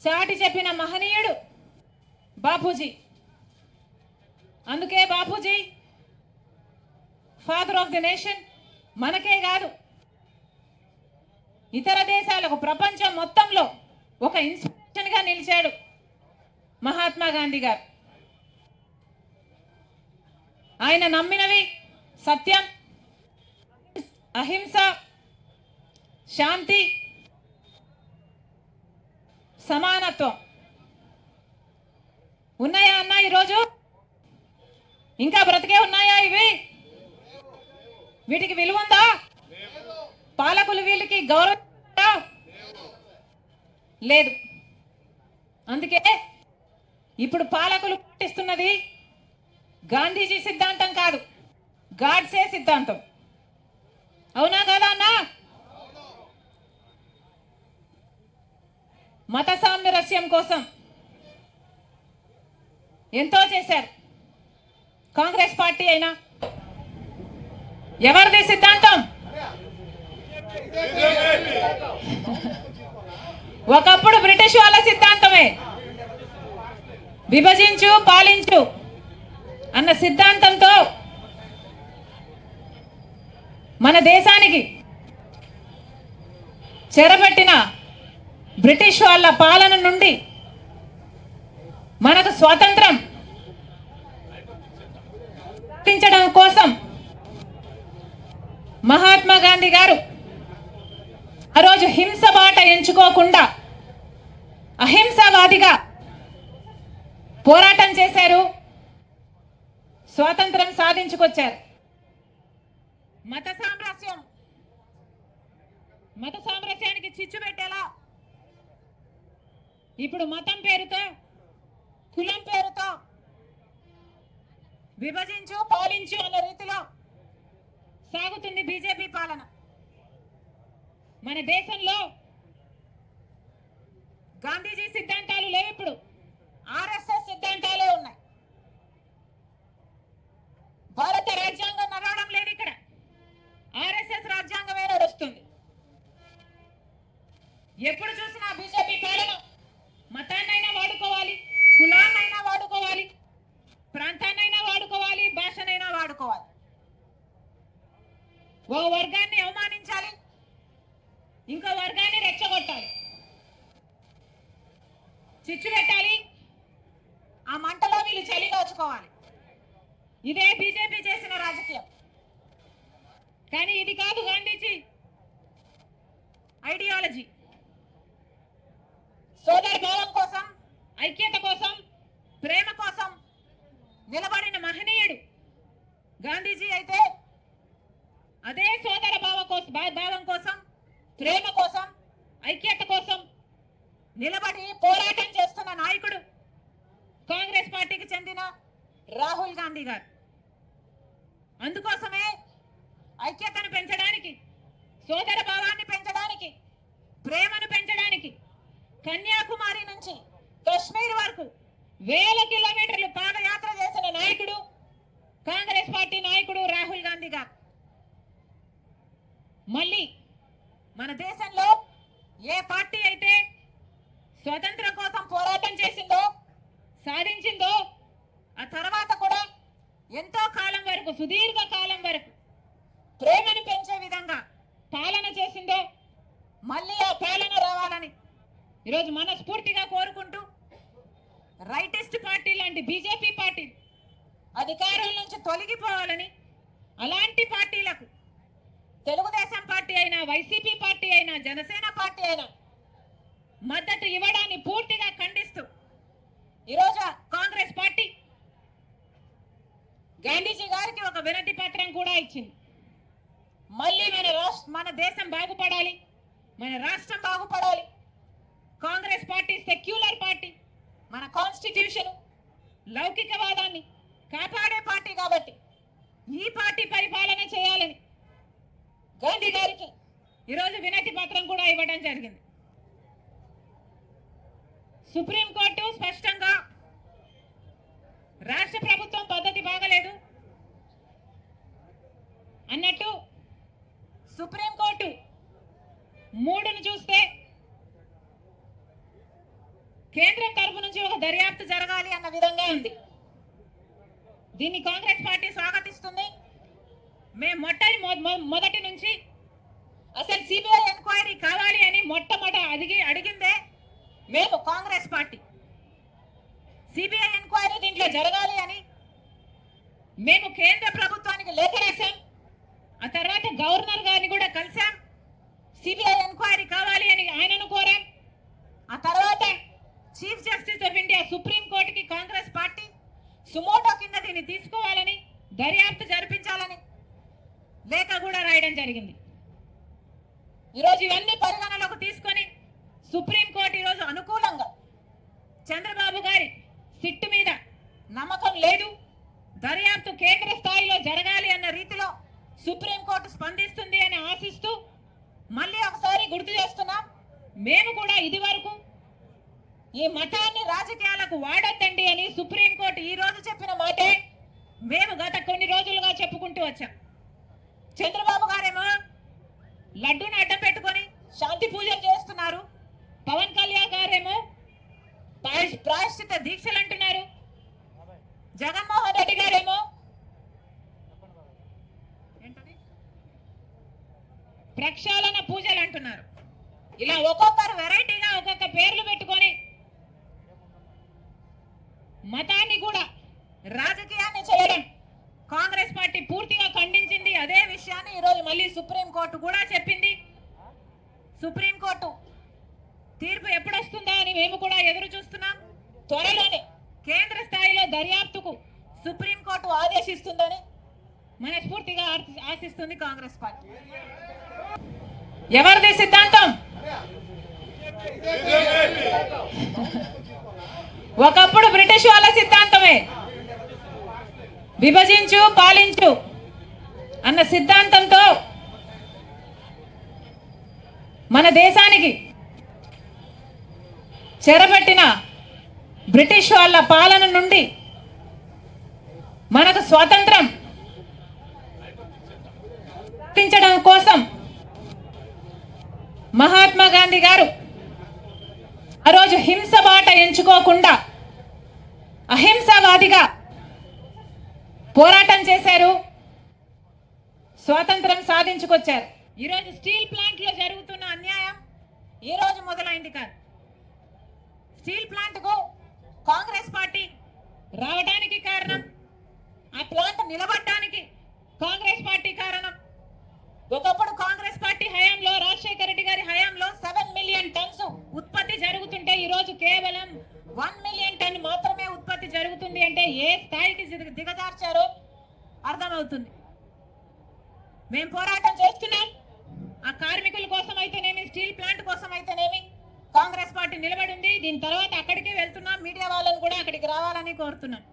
చాటి చెప్పిన మహనీయుడు బాపూజీ. అందుకే Bapuji father of the nation. మనకే కాదు, ఇతర దేశాలకు, ప్రపంచం మొత్తంలో ఒక ఇన్స్పిరేషన్గా నిలిచాడు మహాత్మా గాంధీ గారు. ఆయన నమ్మినవి సత్యం, అహింస, శాంతి, సమానత్వం. ఉన్నాయా అన్నా? ఈరోజు ఇంకా బ్రతికే ఉన్నాయా ఇవి? వీటికి విలువ ఉందా? పాలకులు వీళ్ళకి గౌరవం లేదు. అందుకే ఇప్పుడు పాలకులు పాటిస్తున్నది గాంధీజీ సిద్ధాంతం కాదు, గాడ్సే సిద్ధాంతం. అవునా కదా అన్నా? మత సామరస్యం కోసం ఎంతో చేశారు కాంగ్రెస్ పార్టీ. అయినా ఎవరిది సిద్ధాంతం? ఒకప్పుడు బ్రిటిష్ వాళ్ళ సిద్ధాంతమే. విభజించు పాలించు అన్న సిద్ధాంతంతో మన దేశానికి చెరబట్టిన బ్రిటిష్ వాళ్ళ పాలన నుండి మనకు స్వాతంత్రం సాధించడం కోసం మహాత్మా గాంధీ గారు ఆ రోజు హింస బాట ఎంచుకోకుండా అహింసావాదిగా పోరాటం చేశారు, స్వాతంత్రం సాధించుకొచ్చారు. మత సామరస్యానికి చిచ్చు పెట్టేలా ఇప్పుడు మతం పేరుతో, కులం పేరుతో విభజించు పాలించు అన్న రీతిలో సాగుతుంది బీజేపీ పాలన. మన దేశంలో గాంధీజీ సిద్ధాంతాలు లేవు, ఇప్పుడు ఆర్ఎస్ఎస్ సిద్ధాంతాలే ఉన్నాయి. భారత రాజ్యాంగం నడవడం లేదు, ఇక్కడ ఆర్ఎస్ఎస్ రాజ్యాంగమే నడుస్తుంది. ఎప్పుడు చూసినా బీజేపీ పాలన మతాన్నైనా వాడుకోవాలి, కులాన్నైనా వాడుకోవాలి, ప్రాంతాన్నైనా వాడుకోవాలి, భాషనైనా వాడుకోవాలి. ఓ వర్గాన్ని అవమానించాలి, ఇంకో వర్గాన్ని రెచ్చగొట్టాలి, చిచ్చు పెట్టాలి, ఆ మంటలో వీళ్ళు చలి కాచుకోవాలి. ఇదే బీజేపీ చేసిన రాజకీయం. కానీ ఇది కాదు గాంధీజీ ఐడియాలజీ. సోదర భావం కోసం, ఐక్యత కోసం, ప్రేమ కోసం నిలబడిన మహనీయుడు గాంధీజీ అయితే, అదే సోదర భావం కోసం, ప్రేమ కోసం, ఐక్యత కోసం నిలబడి పోరాటం చేస్తున్న నాయకుడు కాంగ్రెస్ పార్టీకి చెందిన రాహుల్ గాంధీ గారు. అందుకోసమే ఐక్యతను పెంచడానికి, సోదర భావాన్ని పెంచడానికి, ప్రేమను పెంచడానికి కన్యాకుమారి నుంచి కశ్మీర్ వరకు వేల కిలోమీటర్లు పాదయాత్ర చేసిన నాయకుడు కాంగ్రెస్ పార్టీ నాయకుడు రాహుల్ గాంధీ గారు. మళ్ళీ మన దేశంలో ఏ పార్టీ అయితే స్వతంత్రం కోసం పోరాటం చేసిందో, సాధించిందో, ఆ తర్వాత కూడా ఎంతో కాలం వరకు, సుదీర్ఘ కాలం వరకు ప్రేమను పెంచే విధంగా పాలన చేసిందో, మళ్ళీ ఆ పాలన రావాలని ఈరోజు మనస్ఫూర్తిగా కోరుకుంటూ, రైటిస్ట్ పార్టీ లాంటి బీజేపీ పార్టీ అధికారం నుంచి తొలగిపోవాలని, అలాంటి పార్టీలకు తెలుగుదేశం పార్టీ అయినా, వైసీపీ పార్టీ అయినా, జనసేన పార్టీ అయినా మద్దతు ఇవ్వడాన్ని పూర్తిగా ఖండిస్తూ ఈరోజు కాంగ్రెస్ పార్టీ గాంధీజీ గారికి ఒక వినతి పత్రం కూడా ఇచ్చింది. మళ్ళీ మన దేశం బాగుపడాలి, మన రాష్ట్రం బాగుపడాలి. కాంగ్రెస్ పార్టీ సెక్యులర్ పార్టీ, మన కాన్స్టిట్యూషన్ లౌకికవాదాన్ని కాపాడే పార్టీ కాబట్టి ఈ పార్టీ పరిపాలన చేయాలని గాంధీ గారికి ఈరోజు వినతి పత్రం కూడా ఇవ్వడం జరిగింది. సుప్రీంకోర్టు స్పష్టంగా రాష్ట్ర ప్రభుత్వం పద్ధతి బాగలేదు అన్నట్టు సుప్రీంకోర్టు 3ను చూస్తే కేంద్రం తరపు నుంచి ఒక దర్యాప్తు జరగాలి అన్న విధంగా ఉంది. దీన్ని కాంగ్రెస్ పార్టీ స్వాగతిస్తుంది. మేము మొదటి నుంచి అసలు సిబిఐ ఎంక్వైరీ కావాలి అని అడిగిందే మేము కాంగ్రెస్ పార్టీ. సిబిఐ ఎంక్వైరీ దీంట్లో జరగాలి అని మేము కేంద్ర ప్రభుత్వానికి లేఖ రాశాం. ఆ తర్వాత గవర్నర్ గారిని కూడా కలిసాం. సిబిఐ ఎంక్వైరీ కావాలి అని ఆయనను కోరాం. ఆ తర్వాత chief justice of India supreme కోర్టుకి కాంగ్రెస్ పార్టీ సుమోటో కింద దీన్ని తీసుకోవాలని, దర్యాప్తు జరిపించాలని లేఖ కూడా రాయడం జరిగింది. ఈరోజు ఇవన్నీ పరిగణలోకి తీసుకొని సుప్రీంకోర్టు ఈరోజు అనుకూలంగా చంద్రబాబు గారి సిట్టు మీద నమ్మకం లేదు, దర్యాప్తు కేంద్ర స్థాయిలో జరగాలి అన్న రీతిలో సుప్రీంకోర్టు స్పందిస్తుంది అని ఆశిస్తూ మళ్ళీ ఒకసారి గుర్తు చేస్తున్నాం. మేము కూడా ఇది వరకు ఈ మతాన్ని రాజకీయాలకు వాడొద్దండి అని సుప్రీంకోర్టు ఈ రోజు చెప్పిన మాటే మేము గత కొన్ని రోజులుగా చెప్పుకుంటూ వచ్చాం. చంద్రబాబు గారేమో లడ్డూని అడ్డం పెట్టుకొని శాంతి పూజలు చేస్తున్నారు. పవన్ కళ్యాణ్ గారేమో ప్రాయశ్చిత దీక్షలు అంటున్నారు. జగన్మోహన్ రెడ్డి గారేమో ప్రక్షాళన పూజలు అంటున్నారు. ఇలా ఒక్కొక్కరు వెరైటీగా ఒక్కొక్క పేర్లు పెట్టుకొని మతాన్ని కూడా రాజకీయాన్ని చేయడం కాంగ్రెస్ పార్టీ పూర్తిగా ఖండించింది. అదే విషయాన్ని ఈరోజు మళ్ళీ సుప్రీంకోర్టు కూడా చెప్పింది. సుప్రీంకోర్టు తీర్పు ఎప్పుడొస్తుందా అని మేము కూడా ఎదురు చూస్తున్నాం. త్వరలోనే కేంద్ర స్థాయిలో దర్యాప్తుకు సుప్రీంకోర్టు ఆదేశిస్తుందని మనస్ఫూర్తిగా ఆశిస్తుంది కాంగ్రెస్ పార్టీ. ఎవరిది సిద్ధాంతం? ఒకప్పుడు బ్రిటిష్ వాళ్ళ సిద్ధాంతమే, విభజించు పాలించు అన్న సిద్ధాంతంతో మన దేశానికి చెరబట్టిన బ్రిటిష్ వాళ్ళ పాలన నుండి మనకు స్వాతంత్రం కోసం మహాత్మా గాంధీ గారు ఆ రోజు హింస బాట ఎంచుకోకుండా అహింసావాదిగా పోరాటం చేశారు, స్వాతంత్రం సాధించుకొచ్చారు. ఈరోజు స్టీల్ ప్లాంట్ లో జరుగుతున్న అన్యాయం ఈ రోజు మొదలైంది కాదు. స్టీల్ ప్లాంట్ కు కాంగ్రెస్ పార్టీ రావడానికి కారణం, ఆ ప్లాంట్ నిలబడడానికి కాంగ్రెస్ పార్టీ కారణం. ఒకప్పుడు కాంగ్రెస్ పార్టీ హయాంలో, రాజశేఖర రెడ్డి గారి హయాంలో 7 మిలియన్ టన్స్ ఉత్పత్తి జరుగుతుంటే ఈరోజు కేవలం 1 మిలియన్ టన్ మాత్రమే ఉత్పత్తి జరుగుతుంది అంటే ఏ స్థాయికి దిగజార్చారో అర్థమవుతుంది. మేము పోరాటం చేస్తున్నాం. ఆ కార్మికుల కోసం అయితేనేమి, స్టీల్ ప్లాంట్ కోసం అయితేనేమి కాంగ్రెస్ పార్టీ నిలబడి ఉంది. దీని తర్వాత అక్కడికి వెళ్తున్నాం. మీడియా వాళ్ళని కూడా అక్కడికి రావాలని కోరుతున్నాం.